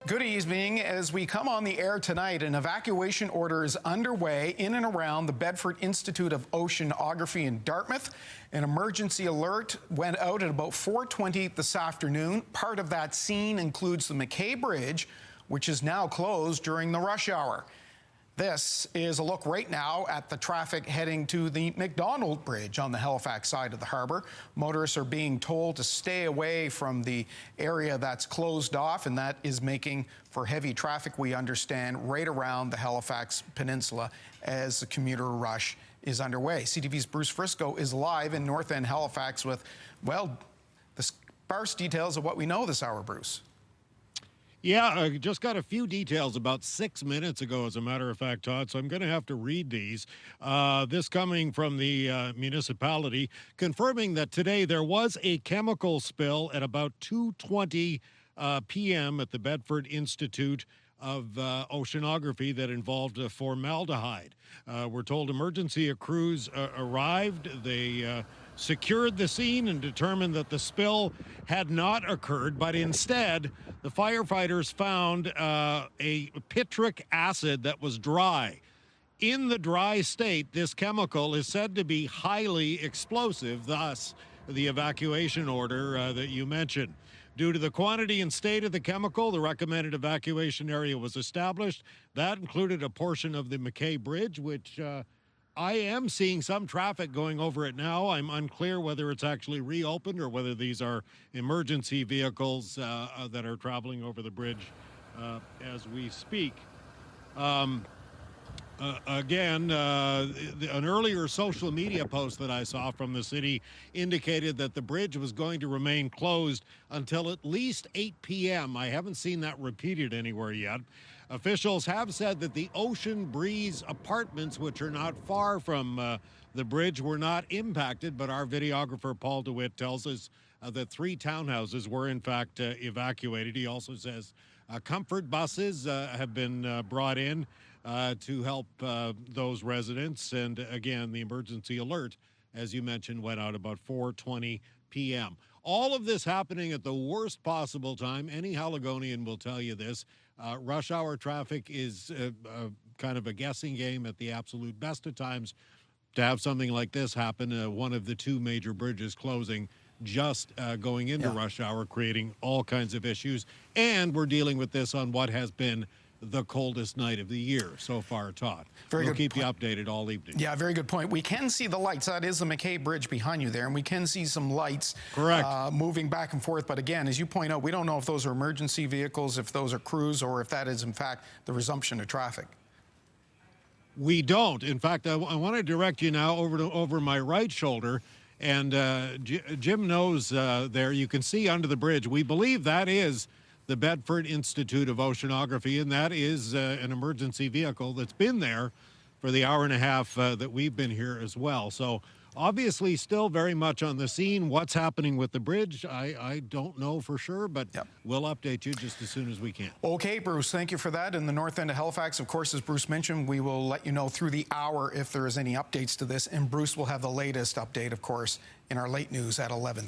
Good evening. As we come on the air tonight, an evacuation order is underway in and around the Bedford Institute of Oceanography in Dartmouth. An emergency alert went out at about 4:20 this afternoon. Part of that scene includes the MacKay Bridge, which is now closed during the rush hour. This is a look right now at the traffic heading to the McDonald Bridge on the Halifax side of the harbour. Motorists are being told to stay away from the area that's closed off, and that is making for heavy traffic, we understand, right around the Halifax Peninsula as the commuter rush is underway. CTV's Bruce Frisco is live in North End Halifax with, well, the sparse details of what we know this hour, Bruce. Yeah, I just got a few details about 6 minutes ago, as a matter of fact, Todd, so I'm going to have to read these. This coming from the municipality, confirming that today there was a chemical spill at about 2:20 p.m. at the Bedford Institute of Oceanography that involved formaldehyde. We're told emergency crews arrived. They secured the scene and determined that the spill had not occurred, but instead the firefighters found a pitric acid that was dry. In the dry state, this chemical is said to be highly explosive, thus the evacuation order that you mentioned. Due to the quantity and state of the chemical, the recommended evacuation area was established. That included a portion of the MacKay Bridge, which I am seeing some traffic going over it now. I'm unclear whether it's actually reopened or whether these are emergency vehicles that are traveling over the bridge as we speak. Again, an earlier social media post that I saw from the city indicated that the bridge was going to remain closed until at least 8 p.m. I haven't seen that repeated anywhere yet. Officials have said that the Ocean Breeze apartments, which are not far from the bridge, were not impacted, but our videographer Paul DeWitt tells us that 3 townhouses were in fact evacuated. He also says comfort buses have been brought in to help those residents. And again, the emergency alert, as you mentioned, went out about 4:20 p.m. All of this happening at the worst possible time. Any Haligonian will tell you this. Rush hour traffic is kind of a guessing game at the absolute best of times. To have something like this happen, one of the 2 major bridges closing just going into rush hour, creating all kinds of issues. And we're dealing with this on what has been the coldest night of the year so far, Todd. We'll keep you updated all evening. Yeah, very good point. We can see the lights. That is the MacKay Bridge behind you there, and we can see some lights moving back and forth. But again, as you point out, we don't know if those are emergency vehicles, if those are crews, or if that is, in fact, the resumption of traffic. We don't. In fact, I want to direct you now over my right shoulder, and Jim knows there. You can see under the bridge. We believe that is the Bedford Institute of Oceanography, and that is an emergency vehicle that's been there for the hour and a half that we've been here as well. So obviously still very much on the scene. What's happening with the bridge, I don't know for sure, but we'll update you just as soon as we can. Okay, Bruce, thank you for that. In the north end of Halifax, of course, as Bruce mentioned, we will let you know through the hour if there is any updates to this, and Bruce will have the latest update, of course, in our late news at 11:30.